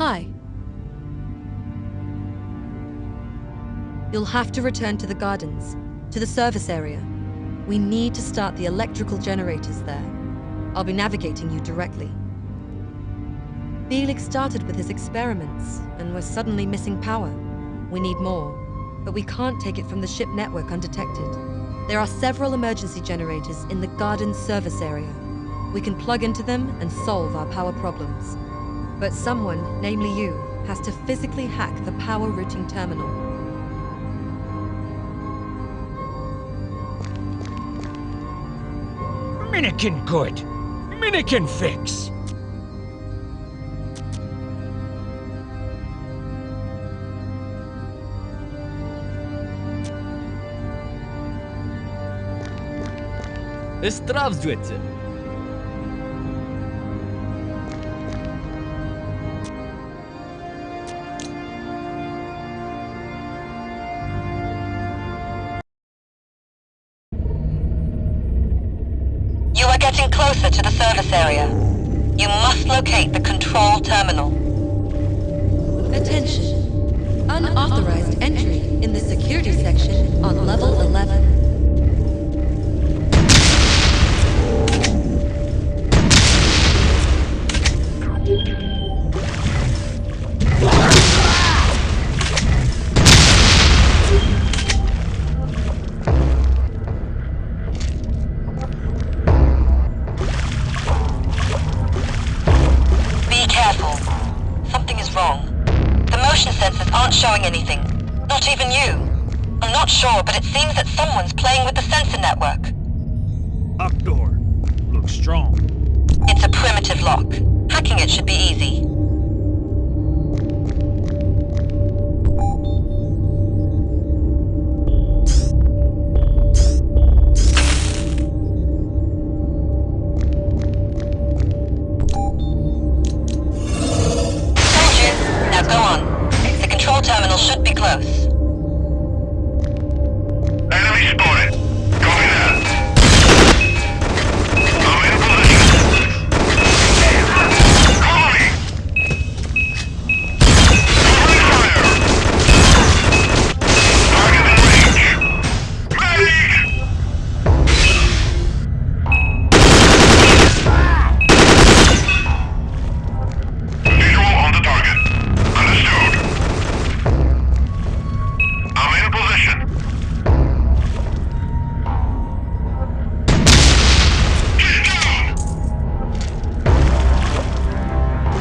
Hi. You'll have to return to the gardens, to the service area. We need to start the electrical generators there. I'll be navigating you directly. Felix started with his experiments, and we're suddenly missing power. We need more, but we can't take it from the ship network undetected. There are several emergency generators in the garden service area. We can plug into them and solve our power problems. But someone, namely you, has to physically hack the power routing terminal. Minikin good. Minikin fix. Здравствуйте. You are getting closer to the service area. You must locate the control terminal. Attention! Unauthorized entry in the security section on level 11. Be careful. Something is wrong. The motion sensors aren't showing anything. Not even you. I'm not sure, but it seems that someone's playing with the sensor network. Lock door. Looks strong. It's a primitive lock. Hacking it should be easy. Told you. Now go on. The control terminal should be close. Enemy spotted. Copy that. I'm in position. Cover me! Opening fire! Target in range. Medic! Visual on the target. Understood. I'm in position. Get down!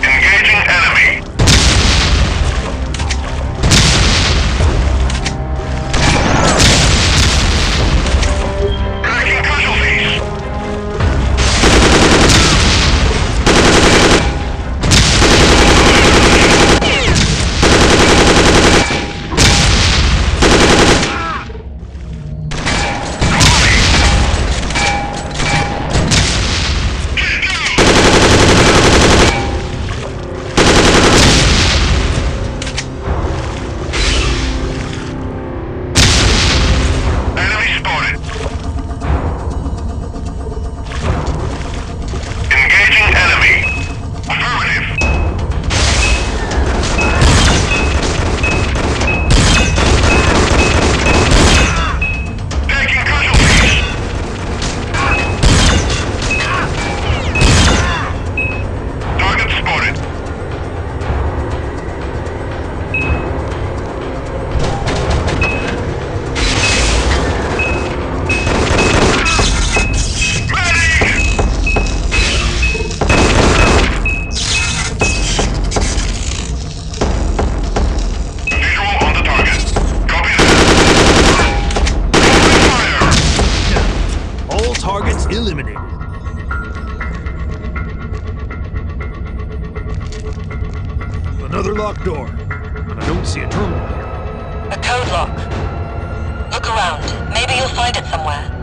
Engaging enemy. Tracking casualties. Enemy spotted. Engaging enemy. Affirmative. Taking casualties. Target spotted. Medic! Visual on the target. Copy that. Opening fire! All targets eliminated. Another locked door. And I don't see a terminal here. A code lock. Look around. Maybe you'll find it somewhere.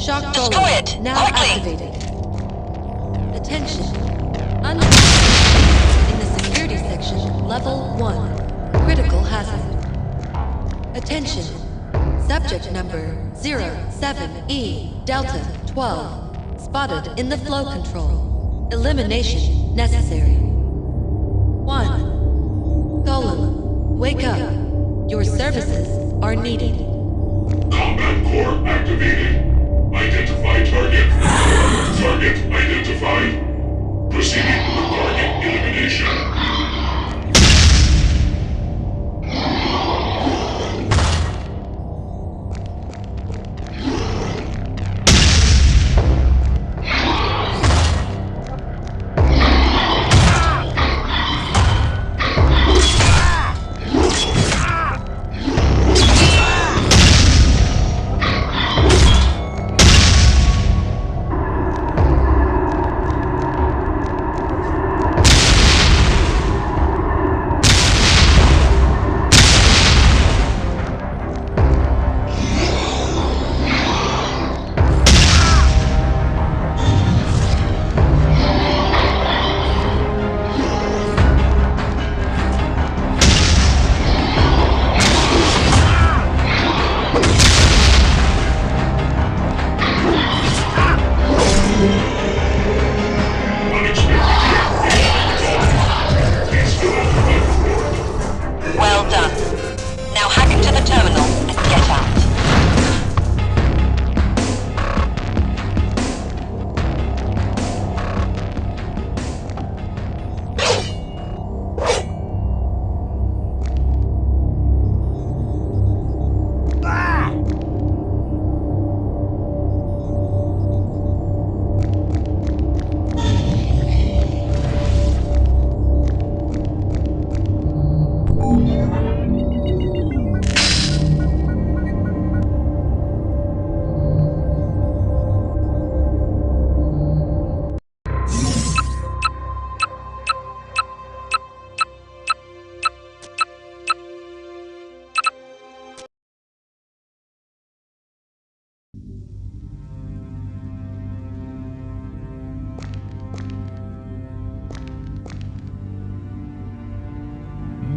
Shock Destroy Golem it! now Quickly! activated. Attention. In the security section, level 1. Critical hazard. Attention. Subject number 07E Delta 12 spotted in the flow control. Elimination necessary. 1. Golem, wake up. Your services are needed. Combat core activated. Identify target. Target identified. Proceeding with target elimination. Well done. Now hack into the terminal and get out.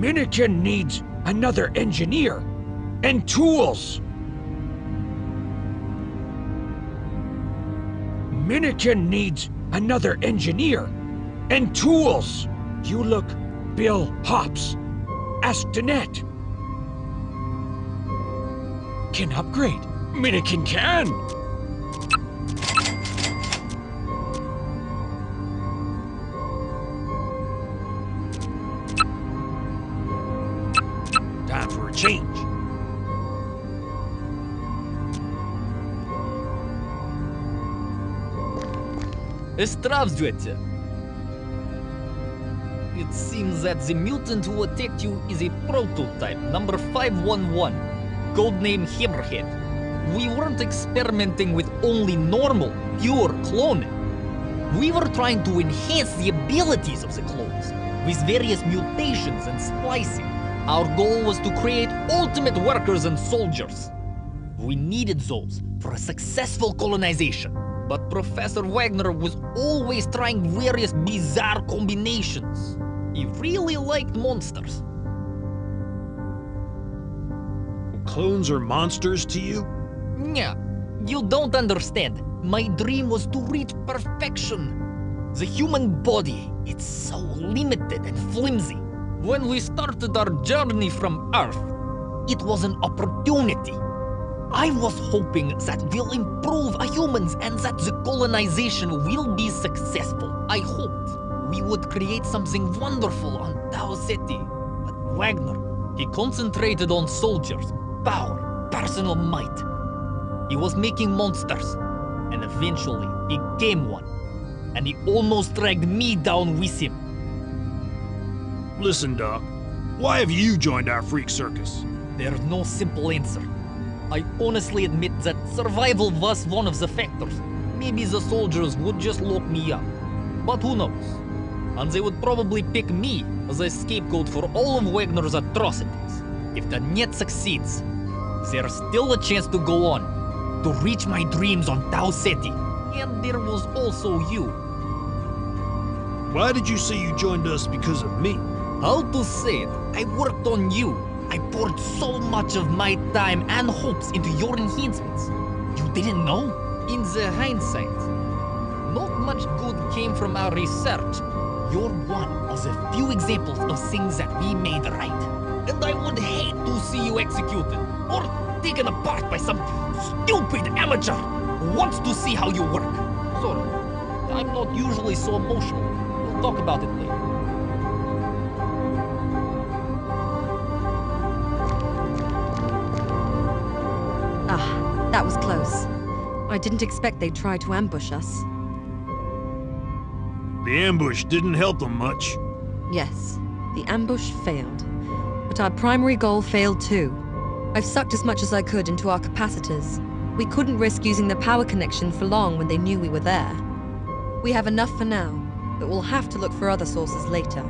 Minikin needs another engineer and tools. Minikin needs another engineer and tools. You look Bill Hops. Ask Danette. Can upgrade. Minikin can. Time for a change. Здравствуйте. It seems that the mutant who attacked you is a prototype, number 511, codename Hammerhead. We weren't experimenting with only normal, pure cloning. We were trying to enhance the abilities of the clones with various mutations and splicing. Our goal was to create ultimate workers and soldiers. We needed those for a successful colonization. But Professor Wagner was always trying various bizarre combinations. He really liked monsters. Clones are monsters to you? Yeah, you don't understand. My dream was to reach perfection. The human body, it's so limited and flimsy. When we started our journey from Earth, it was an opportunity. I was hoping that we'll improve humans and that the colonization will be successful. I hoped we would create something wonderful on Tau Ceti. But Wagner, he concentrated on soldiers, power, personal might. He was making monsters, and eventually he became one. And he almost dragged me down with him. Listen, Doc. Why have you joined our freak circus? There's no simple answer. I honestly admit that survival was one of the factors. Maybe the soldiers would just lock me up. But who knows? And they would probably pick me as a scapegoat for all of Wagner's atrocities. If the net succeeds, there's still a chance to go on. to reach my dreams on Tau Ceti. And there was also you. Why did you say you joined us because of me? How to say it? I worked on you. I poured so much of my time and hopes into your enhancements. You didn't know? In the hindsight, not much good came from our research. You're one of the few examples of things that we made right. And I would hate to see you executed or taken apart by some stupid amateur who wants to see how you work. Sorry, I'm not usually so emotional. We'll talk about it later. Ah, that was close. I didn't expect they'd try to ambush us. The ambush didn't help them much. Yes, the ambush failed. But our primary goal failed too. I've sucked as much as I could into our capacitors. We couldn't risk using the power connection for long when they knew we were there. We have enough for now, but we'll have to look for other sources later.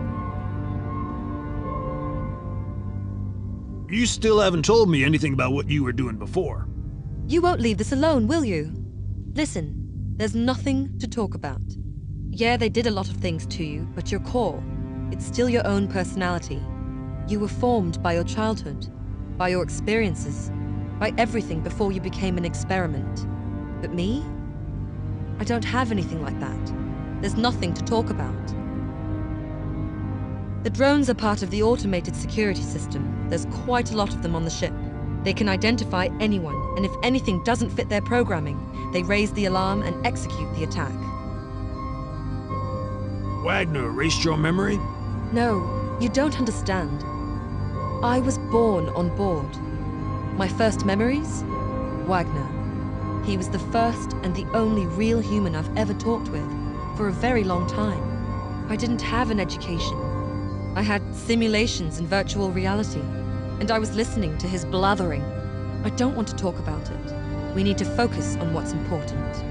You still haven't told me anything about what you were doing before. You won't leave this alone, will you? Listen, there's nothing to talk about. Yeah, they did a lot of things to you, but your core, it's still your own personality. You were formed by your childhood, by your experiences, by everything before you became an experiment. But me? I don't have anything like that. There's nothing to talk about. The drones are part of the automated security system. There's quite a lot of them on the ship. They can identify anyone, and if anything doesn't fit their programming, they raise the alarm and execute the attack. Wagner erased your memory? No, you don't understand. I was born on board. My first memories? Wagner. He was the first and the only real human I've ever talked with, for a very long time. I didn't have an education. I had simulations and virtual reality, and I was listening to his blathering. I don't want to talk about it. We need to focus on what's important.